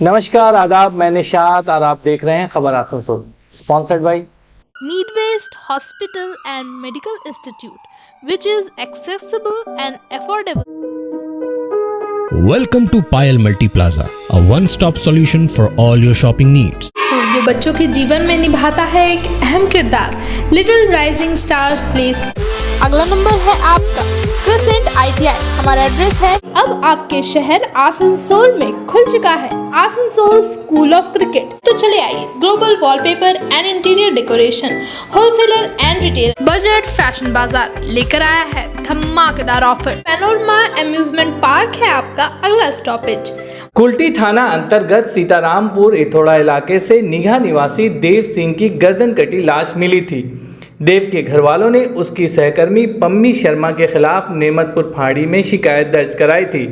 नमस्कार, आदाब, मैं निशात और आप देख रहे हैं खबर Asansol, sponsored by Need Based Hospital and Medical Institute, which is accessible and affordable. Welcome to Payal Multi Plaza, a one-stop solution for all your shopping needs. जो बच्चों के जीवन में निभाता है एक अहम किरदार, little rising star play school. अगला नंबर है आपका क्रिसेंट ITI। हमारा एड्रेस है अब आपके शहर आसनसोल में खुल चुका है आसनसोल स्कूल ऑफ क्रिकेट। तो चले आइए, global wallpaper and interior decoration, wholesaler and retail, budget fashion bazaar लेकर आया है धमाकेदार ऑफर। पैनोरमा अम्यूजमेंट पार्क है आपका अगला स्टॉपेज। कुल्टी थाना अंतर्गत सीतारामपुर इथोड़ा इलाके से निगहा निवासी देव सिंह की गर्दन कटी लाश मिली थी। देव के घर वालों ने उसकी सहकर्मी पम्मी शर्मा के खिलाफ नेमतपुर फाड़ी में शिकायत दर्ज कराई थी।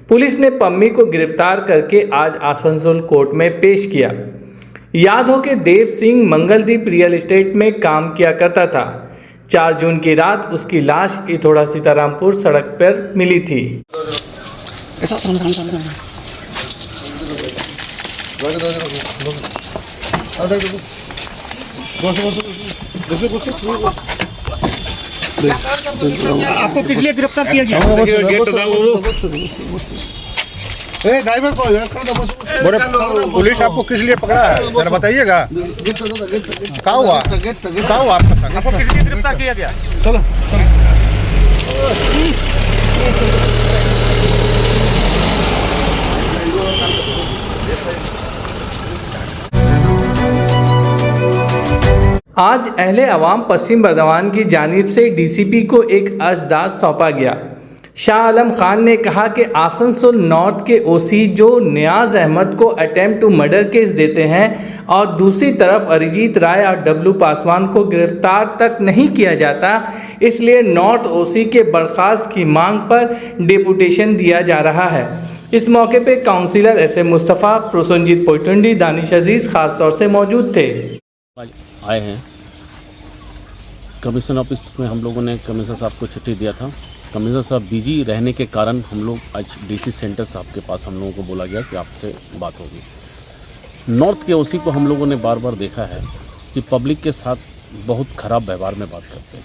पुलिस ने पम्मी को गिरफ्तार करके आज आसनसोल कोर्ट में पेश किया। याद हो कि देव सिंह मंगलदीप रियल एस्टेट में काम किया करता था। 4 जून की रात उसकी लाश इथोड़ा सीतारामपुर सड़क पर मिली थी। आपको किस लिए गिरफ्तार किया गया? ड्राइवर को बोले पुलिस आपको किस लिए पकड़ा है जरा बताइएगा। क्या हुआ आपका संग? आपको किस लिए गिरफ्तार किया गया? चलो आज अहले अवाम पश्चिम बर्धमान की जानिब से DCP को एक अर्जदाद सौंपा गया। शाह आलम खान ने कहा कि आसनसोल नॉर्थ के OC जो नियाज अहमद को अटेम्प्ट टू मर्डर केस देते हैं और दूसरी तरफ अरिजीत राय और W पासवान को गिरफ्तार तक नहीं किया जाता, इसलिए नॉर्थ OC के बर्खास्त की मांग पर डेपुटेशन दिया जा रहा है। इस मौके पे काउंसिलर SM मुस्तफ़ा, प्रोसनजीत पोइटुंडी, दानिश अजीज़ खास तौर से मौजूद थे। आए हैं कमिश्नर ऑफिस में, हम लोगों ने कमिश्नर साहब को चिट्ठी दिया था। कमिश्नर साहब बिजी रहने के कारण हम लोग आज DC सेंटर साहब के पास हम लोगों को बोला गया कि आपसे बात होगी। नॉर्थ के OC को हम लोगों ने बार बार देखा है कि पब्लिक के साथ बहुत ख़राब व्यवहार में बात करते हैं।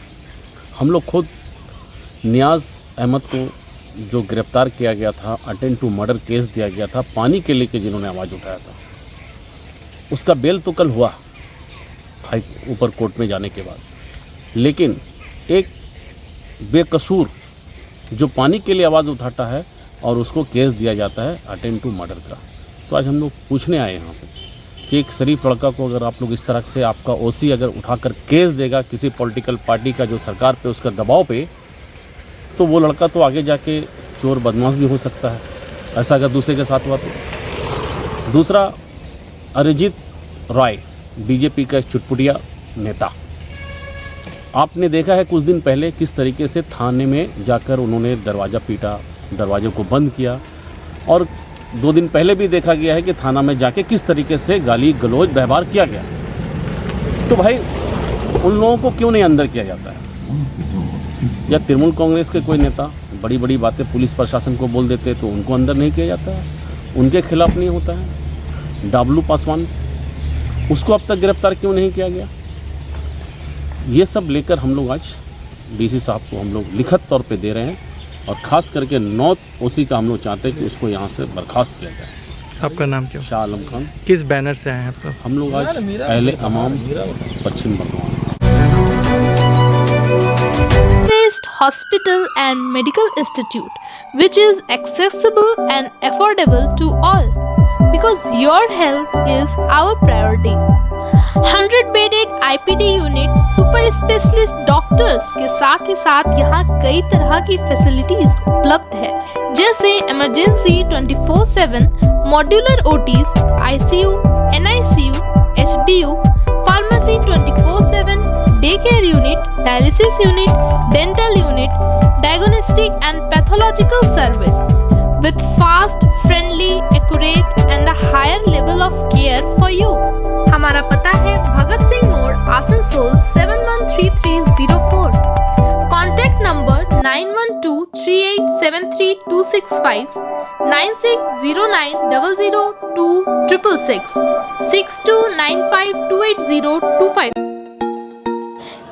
हम लोग खुद नियाज अहमद को जो गिरफ़्तार किया गया था, अटेम्प्ट टू मर्डर केस दिया गया था पानी के लेके जिन्होंने आवाज़ उठाया था, उसका बेल तो कल हुआ हाई ऊपर कोर्ट में जाने के बाद, लेकिन एक बेकसूर जो पानी के लिए आवाज़ उठाता है और उसको केस दिया जाता है अटेम्प्ट टू मर्डर का। तो आज हम लोग पूछने आए यहाँ पे कि एक शरीफ लड़का को अगर आप लोग इस तरह से आपका OC अगर उठाकर केस देगा किसी पॉलिटिकल पार्टी का जो सरकार पे उसका दबाव पे, तो वो लड़का तो आगे जाके चोर बदमाश भी हो सकता है, ऐसा अगर दूसरे के साथ हुआ तो। दूसरा, अरिजीत राय BJP का चुटपुटिया नेता, आपने देखा है कुछ दिन पहले किस तरीके से थाने में जाकर उन्होंने दरवाज़ा पीटा, दरवाजे को बंद किया, और 2 दिन पहले भी देखा गया है कि थाना में जाके किस तरीके से गाली गलौज व्यवहार किया गया। तो भाई उन लोगों को क्यों नहीं अंदर किया जाता है? या तृणमूल कांग्रेस के कोई नेता बड़ी बड़ी बातें पुलिस प्रशासन को बोल देते तो उनको अंदर नहीं किया जाता है, उनके खिलाफ नहीं होता है? W पासवान, उसको अब तक गिरफ्तार क्यों नहीं किया गया? ये सब लेकर हम लोग आज DC साहब को हम लोग लिखित तौर पे दे रहे हैं, और ख़ास करके नॉर्थ OC का हम लोग चाहते हैं कि उसको यहाँ से बर्खास्त किया जाए। आपका नाम क्या? शाह आलम खान। किस बैनर से आए हैं आप? हम लोग आज अहले अवाम पश्चिम Bardhaman Based Hospital and Medical Institute, which is accessible and affordable to all, because your health is our priority. 100-bedded IPD unit, super specialist doctors के साथ ही साथ यहाँ कई तरह की फैसिलिटीज उपलब्ध है, जैसे emergency 24/7, modular OTs, ICU, NICU, HDU, pharmacy 24/7, day care unit, dialysis unit, dental unit, diagnostic and pathological service with fast, friendly, accurate and a higher level of care for you. हमारा पता है भगत सिंह मोड़, Asansol 713304। Contact number 9123 3873 9609002666 6295280255।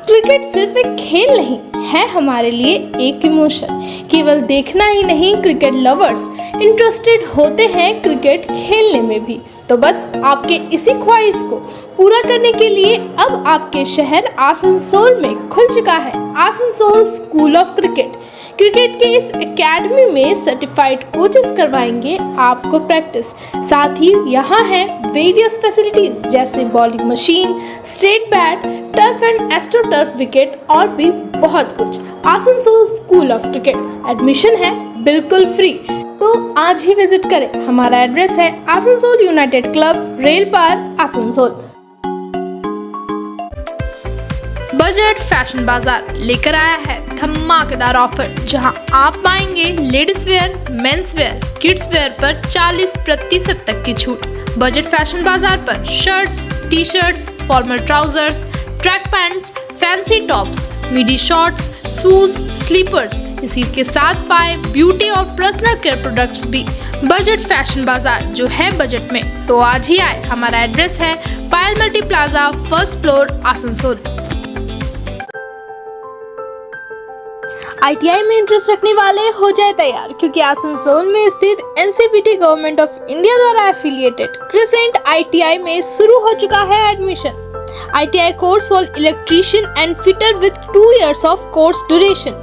Cricket सिर्फ एक खेल नहीं है, हमारे लिए एक इमोशन। केवल देखना ही नहीं, क्रिकेट लवर्स इंटरेस्टेड होते हैं क्रिकेट खेलने में भी। तो बस आपके इसी ख्वाहिश को पूरा करने के लिए अब आपके शहर आसनसोल में खुल चुका है Asansol school of cricket. Cricket के इस एकेडमी में सर्टिफाइड कोचेस करवाएंगे आपको प्रैक्टिस। साथ ही यहाँ है वेरियस फैसिलिटीज जैसे bowling machine, straight bat, turf and astro turf wicket और भी बहुत कुछ। Asansol school of cricket, admission है बिल्कुल फ्री। तो आज ही विजिट करें। हमारा एड्रेस है आसनसोल यूनाइटेड क्लब, रेल पार, आसनसोल। बजट फैशन बाजार लेकर आया है धमाकेदार ऑफर, जहां आप पाएंगे ladies wear, men's wear, kids wear पर 40% तक की छूट। बजट फैशन बाजार पर shirts, t shirts, formal trousers, track pants, fancy tops, midi shorts, shoes, slippers, इसी के साथ पाए ब्यूटी और पर्सनल केयर प्रोडक्ट्स भी। बजट फैशन बाजार जो है बजट में, तो आज ही आए। हमारा एड्रेस है Payal multi plaza, first floor, Asansol. ITI में इंटरेस्ट रखने वाले हो जाए तैयार, क्योंकि आसनसोल में स्थित NCVT गवर्नमेंट ऑफ इंडिया द्वारा एफिलिएटेड क्रिसेंट ITI में शुरू हो चुका है admission. ITI course for electrician and fitter with 2 years of course duration.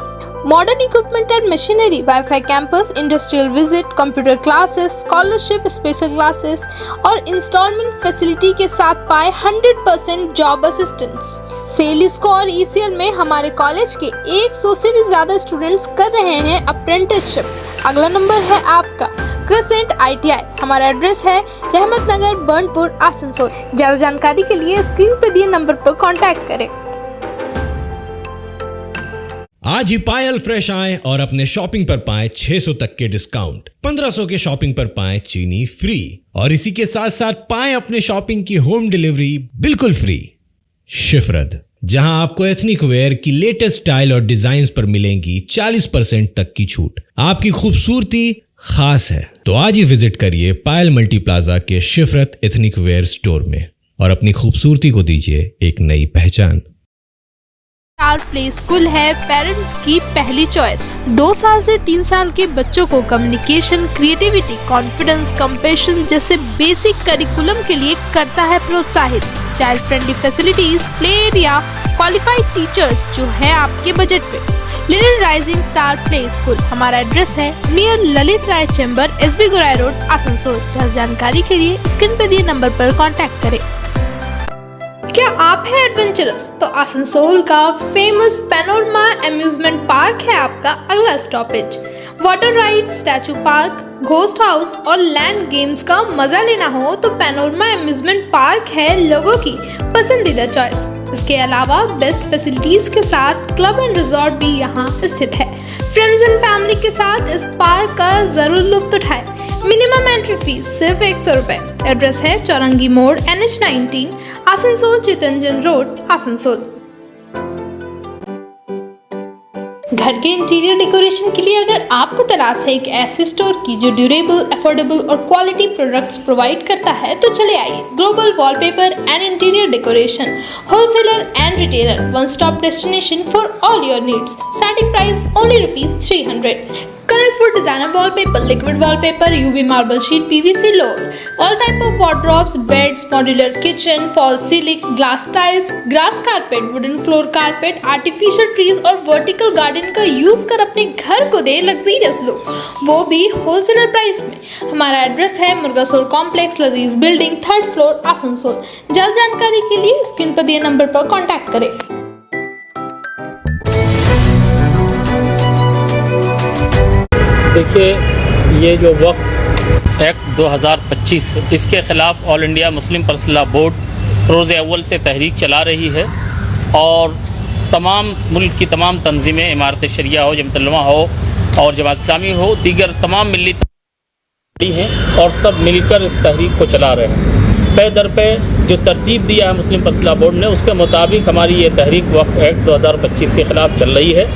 Modern equipment and machinery, Wi-Fi campus, industrial visit, computer classes, scholarship, special classes और installment facility के साथ पाए 100% job assistance। सेल इसको और ECL में हमारे college के 100 से भी ज्यादा स्टूडेंट्स कर रहे हैं अप्रेंटिसशिप। अगला नंबर है आपका क्रिसेंट ITI। हमारा एड्रेस है रहमत नगर, बर्नपुर, आसनसोल। ज्यादा जानकारी के लिए स्क्रीन पे दिए नंबर पर कांटेक्ट करें। आज ही पायल फ्रेश आए और अपने शॉपिंग पर पाएं 600 तक के डिस्काउंट। 1500 के शॉपिंग पर पाएं चीनी फ्री और इसी के साथ साथ पाएं अपने शॉपिंग की होम डिलीवरी बिल्कुल फ्री। शिफरत, जहां आपको एथनिक वेयर की लेटेस्ट स्टाइल और डिजाइन पर मिलेंगी 40% तक की छूट। आपकी खूबसूरती खास है, तो आज ही विजिट करिए पायल मल्टी प्लाजा के शिफरत एथनिक वेयर स्टोर में और अपनी खूबसूरती को दीजिए एक नई पहचान। स्टार प्ले स्कूल है पेरेंट्स की पहली चॉइस। 2 साल से 3 साल के बच्चों को कम्युनिकेशन, क्रिएटिविटी, कॉन्फिडेंस, कंपैशन जैसे बेसिक करिकुलम के लिए करता है प्रोत्साहित। Child friendly facilities, play area, qualified teachers जो है आपके बजट पे। Little rising star play school, हमारा एड्रेस है नियर ललित राय चैम्बर, SB गुराई रोड, आसनसोल। ज्यादा जानकारी के लिए स्क्रीन पे दिए नंबर पर कांटेक्ट करें। क्या आप है एडवेंचरस? तो आसनसोल का फेमस पैनोरमा अम्यूजमेंट पार्क है आपका अगला stoppage. Water ride, statue park, ghost house और लैंड गेम्स का मजा लेना हो तो पैनोरमा अम्यूजमेंट पार्क है लोगों की पसंदीदा चॉइस। इसके अलावा बेस्ट फैसिलिटीज के साथ क्लब एंड रिजॉर्ट भी यहाँ स्थित है। फ्रेंड्स एंड फैमिली के साथ इस पार्क का जरूर लुत्फ उठाएं। मिनिमम एंट्री फीस सिर्फ 100 रुपए। एड्रेस है चौरंगी मोड़, NH19, आसनसोल, चितरंजन रोड, आसनसोल। घर के इंटीरियर डेकोरेशन के लिए अगर आपको तलाश है एक ऐसे स्टोर की जो ड्यूरेबल, अफोर्डेबल और क्वालिटी प्रोडक्ट्स प्रोवाइड करता है, तो चले आइए global wallpaper and interior decoration, wholesaler and retailer, one stop destination for all your needs. Starting price only ₹300। Colorful designer wallpaper, liquid wallpaper, UV marble sheet, PVC load, all type of wardrobes, beds, modular kitchen, false ceiling, glass tiles, grass carpet, wooden floor carpet, artificial trees और vertical garden का use कर अपने घर को दे luxurious look, वो भी wholesaler price में। हमारा एड्रेस है मुर्गासोल कॉम्प्लेक्स, लजीज बिल्डिंग, 3rd फ्लोर, आसनसोल। ज्यादा जानकारी के लिए स्क्रीन पर दिए नंबर पर कॉन्टैक्ट करें। देखिए, ये जो वक्फ एक्ट 2025, इसके ख़िलाफ़ all India Muslim personal law board रोज़ अव्वल से तहरीक चला रही है और तमाम मुल्क की तमाम तंजीमें, इमारत शरिया हो, जमात उलमा हो और जमात इस्लामी हो, दीगर तमाम मिली हैं और सब मिलकर इस तहरीक को चला रहे हैं। पे दर पे जो तरतीब दिया है मुस्लिम पर्सनल लॉ बोर्ड ने, उसके मुताबिक हमारी ये तहरीक वक्फ एक्ट 2025 के ख़िलाफ़ चल रही है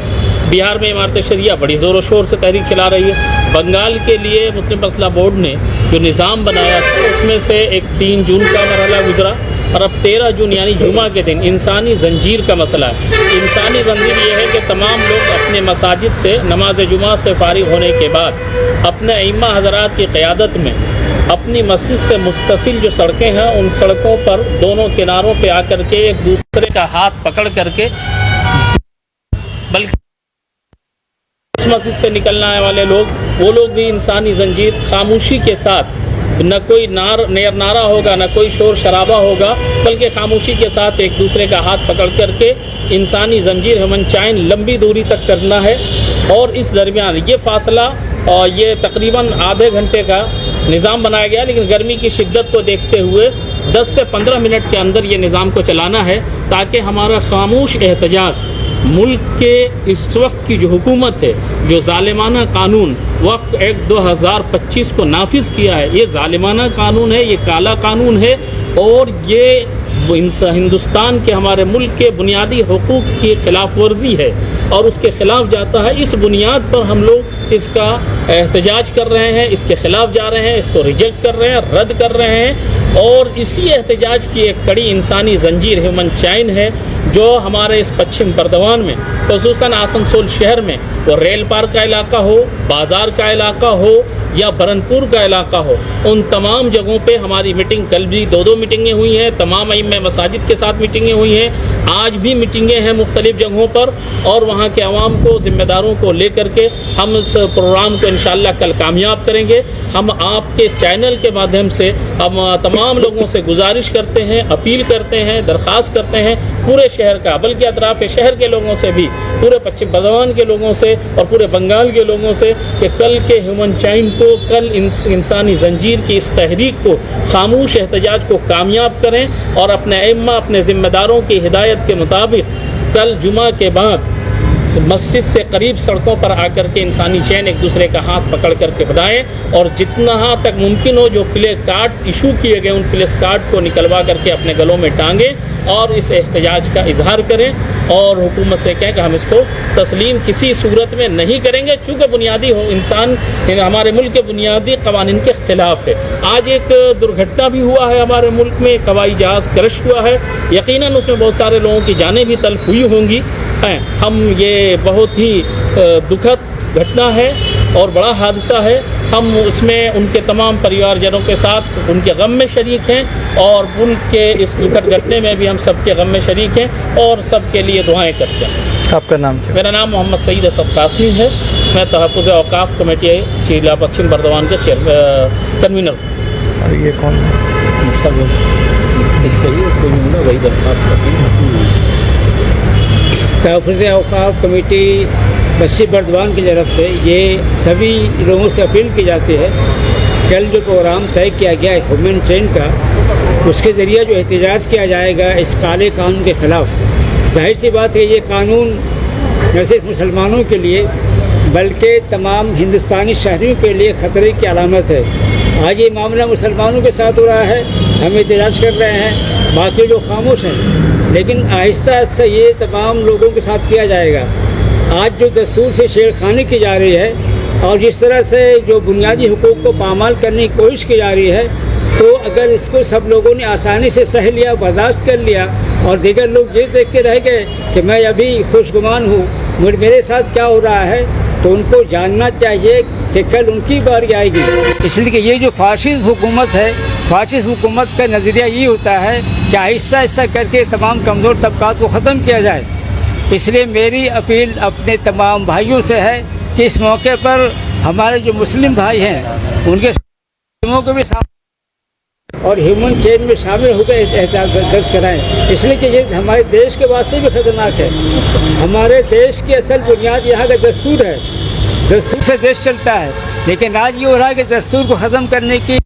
बिहार में इमारत शरिया बड़ी ज़ोरों शोर से तहरीक चला रही है। बंगाल के लिए मुस्लिम मसला बोर्ड ने जो निज़ाम बनाया था उसमें से एक 3 जून का मरहला गुजरा और अब 13 जून यानी जुमा के दिन इंसानी जंजीर का मसला है। इंसानी जंजीर ये है कि तमाम लोग अपने मसाजिद से नमाज जुमा से फारिग होने के बाद अपने इमाम हज़रात की क़यादत में अपनी मस्जिद से मुस्तसिल जो सड़कें हैं उन सड़कों पर दोनों किनारों पे आकर के एक दूसरे का हाथ पकड़ करके, बल्कि उस मस्जिद से निकलने वाले लोग वो लोग भी इंसानी जंजीर खामोशी के साथ, न कोई नारा होगा, न कोई शोर शराबा होगा, बल्कि खामोशी के साथ एक दूसरे का हाथ पकड़ करके इंसानी जंजीर हमन चाइन लंबी दूरी तक करना है। और इस दरमियान ये फासला और ये तकरीबन आधे घंटे का निज़ाम बनाया गया, लेकिन गर्मी की शिद्दत को देखते हुए 10 से 15 मिनट के अंदर ये निज़ाम को चलाना है ताकि हमारा खामोश एहतजाज मुल्क के इस वक्त की जो हुकूमत है, जो ज़ालिमाना कानून वक्त एक 2025 को नाफिज किया है, ये ज़ालिमाना कानून है, ये काला कानून है और ये हिंदुस्तान के हमारे मुल्क के बुनियादी हुकूक की खिलाफ वर्जी है और उसके ख़िलाफ़ जाता है। इस बुनियाद पर हम लोग इसका एहतजाज कर रहे हैं, इसके ख़िलाफ़ जा रहे हैं, इसको रिजेक्ट कर रहे हैं, रद्द कर रहे हैं। और इसी एहतजाज की एक कड़ी इंसानी जंजीर ह्यूमन चैन है जो हमारे इस पश्चिम बर्दवान में, ख़ुसूसन आसनसोल शहर में, वो रेल पार्क का इलाका हो, बाज़ार का इलाका हो या बरनपुर का इलाका हो, उन तमाम जगहों पे हमारी मीटिंग, कल भी 2 मीटिंगें हुई हैं, तमाम इमाम मसाजिद के साथ मीटिंगें हुई हैं, आज भी मीटिंगें हैं मुख्तलिफ जगहों पर और वहाँ के अवाम को, ज़िम्मेदारों को लेकर के हम इस प्रोग्राम को इंशाअल्लाह कल कामयाब करेंगे। हम आपके इस चैनल के माध्यम से हम तमाम लोगों से गुजारिश करते हैं, अपील करते हैं, दरख्वास्त करते हैं पूरे शहर का, बल्कि अतराफ़ शहर के लोगों से भी, पूरे पश्चिम बर्दवान के लोगों से और पूरे बंगाल के लोगों से कि कल के ह्यूमन चैन को, कल इंसानी जंजीर की इस तहरीक को, खामोश एहतजाज को कामयाब करें और अपने अइम्मा, अपने ज़िम्मेदारों की हिदायत के मुताबिक कल जुमा के बाद मस्जिद से करीब सड़कों पर आकर के इंसानी चैन एक दूसरे का हाथ पकड़ करके बढ़ाएं और जितना तक मुमकिन हो जो प्ले कार्ड्स इशू किए गए उन प्ले कार्ड को निकलवा करके अपने गलों में टांगें और इस एहतजाज का इजहार करें और हुकूमत से कहें कि हम इसको तस्लीम किसी सूरत में नहीं करेंगे, चूँकि बुनियादी हो इंसान हमारे मुल्क के बुनियादी कवानीन के ख़िलाफ़ है। आज एक दुर्घटना भी हुआ है हमारे मुल्क में, एक हवाई जहाज़ क्रश हुआ है, यकीनन उसमें बहुत सारे लोगों की जानें भी तल्फ़ हुई होंगी। हम ये बहुत ही दुखद घटना है और बड़ा हादसा है, हम उसमें उनके तमाम परिवारजनों के साथ उनके गम में शरीक हैं और मुल्क के इस दुखद घटने में भी हम सबके गम में शरीक हैं और सबके लिए दुआएं करते हैं। आपका नाम क्या? मेरा नाम मोहम्मद सईद असद कासमी है, मैं तहफ़्फ़ुज़ औक़ाफ़ कमेटी जिला पश्चिम बर्दवान के कन्वीनर। और ये कौन है? वही दरख्वास्त तहफ़्फ़ुज़ औक़ाफ़ कमेटी पश्चिम बर्दवान की तरफ से ये सभी लोगों से अपील की जाती है, कल जो प्रोग्राम तय किया गया है ह्यूमन चेन का, उसके ज़रिए जो एहतजाज किया जाएगा इस काले कानून के ख़िलाफ़। जाहिर सी बात है ये कानून न सिर्फ मुसलमानों के लिए बल्कि तमाम हिंदुस्तानी शहरियों के लिए ख़तरे की अलामत है। आज ये मामला मुसलमानों के साथ हो रहा है, हम एहतजाज कर रहे हैं, बाकी लोग खामोश हैं, लेकिन आहिस्ता आहिस्ता ये तमाम लोगों के साथ किया जाएगा। आज जो दस्तूर से छेड़खानी की जा रही है और जिस तरह से जो बुनियादी हुकूक को पामाल करने की कोशिश की जा रही है, तो अगर इसको सब लोगों ने आसानी से सह लिया, बर्दाश्त कर लिया और दीगर लोग ये देख के रह गए कि मैं अभी खुशगुमान हूँ, मेरे साथ क्या हो रहा है, तो उनको जानना चाहिए कि कल उनकी बारी आएगी। इसलिए कि ये जो फाशिस्ट हुकूमत है, फाशिस्ट हुकूमत का नज़रिया ये होता है कि आहिस्ता आहिस्ता करके तमाम कमज़ोर तबकात को ख़त्म किया जाए। इसलिए मेरी अपील अपने तमाम भाइयों से है कि इस मौके पर हमारे जो मुस्लिम भाई हैं उनके को भी और ह्यूमन चेन में शामिल होकर एहतियात दर्ज कराएं, इसलिए कि ये हमारे देश के वास्ते भी खतरनाक है। हमारे देश की असल बुनियाद यहाँ का दस्तूर है, दस्तूर से देश चलता है, लेकिन आज ये हो रहा है कि दस्तूर को ख़त्म करने की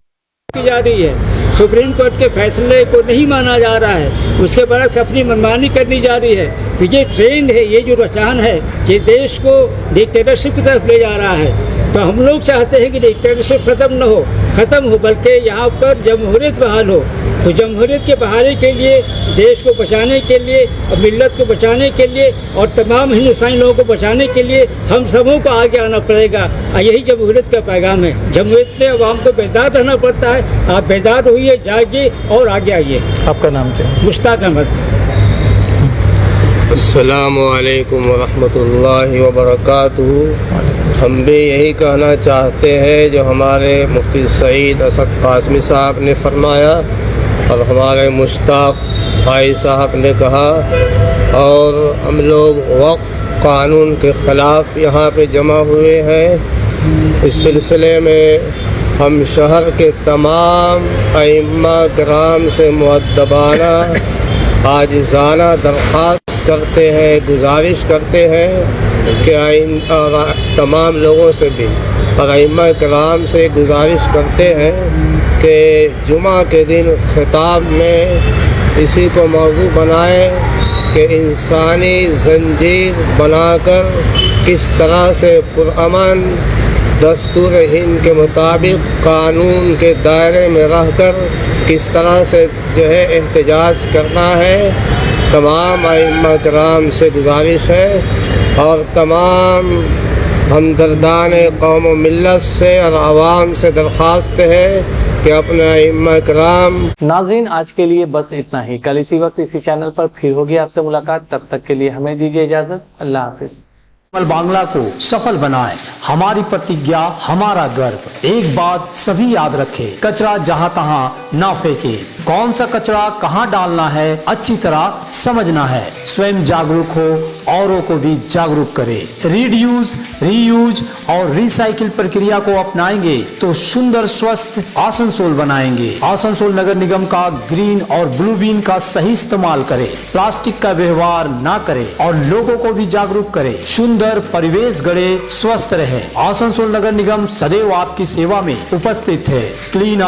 जा रही है। सुप्रीम कोर्ट के फैसले को नहीं माना जा रहा है, उसके बरक्स अपनी मनमानी करनी जा रही है। तो ये ट्रेंड है, ये जो रुझान है, ये देश को डिक्टेटरशिप की तरफ ले जा रहा है। तो हम लोग चाहते हैं कि डिक्टेटरशिप खत्म हो बल्कि यहाँ पर जमहूरियत बहाल हो। तो जमहूरियत के बहाली के लिए, देश को बचाने के लिए और मिल्लत को बचाने के लिए और तमाम हिंदुस्तानी लोगों को बचाने के लिए हम सबों को आगे आना पड़ेगा। और यही जमहूरियत का पैगाम है। जमहूरियत में अवाम को बेदार रहना पड़ता है। आप बेदार होइए, जागिए और आगे आइए। आपका नाम क्या है? मुश्ताक अहमद। अस्सलामु अलैकुम वरहमतुल्लाहि वबरकातुहू। हम भी यही कहना चाहते हैं जो हमारे मुफ्ती सईद असद कासमी साहब ने फरमाया और हमारे मुश्ताक भाई साहब ने कहा, और हम लोग वक्फ कानून के ख़िलाफ़ यहाँ पे जमा हुए हैं। इस सिलसिले में हम शहर के तमाम अइम्मा किराम से मुअद्दबाना आजिज़ाना दरख्वास्त करते हैं, गुजारिश करते हैं कि तमाम लोगों से भी और अइम्मा किराम से गुजारिश करते हैं कि जुमा के दिन खिताब में इसी को मौजू बनाए कि इंसानी जंजीर बनाकर किस तरह से पुरअमन दस्तूर हिंद के मुताबिक कानून के दायरे में रहकर किस तरह से जो है एहतजाज करना है। तमाम अइम्मा किराम से गुजारिश है और तमाम हमदर्दान कौम व मिल्लत से और आवाम से दरख्वास्त है कि अपने अइम्मा किराम। नाज़रीन, आज के लिए बस इतना ही। कल इसी वक्त इसी चैनल पर फिर होगी आपसे मुलाकात। तब तक के लिए हमें दीजिए इजाजत। अल्लाह हाफिज। बांग्ला को सफल बनाएं, हमारी प्रतिज्ञा, हमारा गर्व। एक बात सभी याद रखें, कचरा जहां तहां ना फेंके। कौन सा कचरा कहां डालना है अच्छी तरह समझना है। स्वयं जागरूक हो, औरों को भी जागरूक करें। रीड्यूज, रीयूज और रिसाइकिल प्रक्रिया को अपनाएंगे तो सुंदर स्वस्थ आसनसोल बनाएंगे। आसनसोल नगर निगम का ग्रीन और ब्लू बीन का सही इस्तेमाल करें। प्लास्टिक का व्यवहार ना करें और लोगों को भी जागरूक करें। सुंदर परिवेश गढ़े, स्वस्थ रहे। आसनसोल नगर निगम सदैव आपकी सेवा में उपस्थित है। क्लीन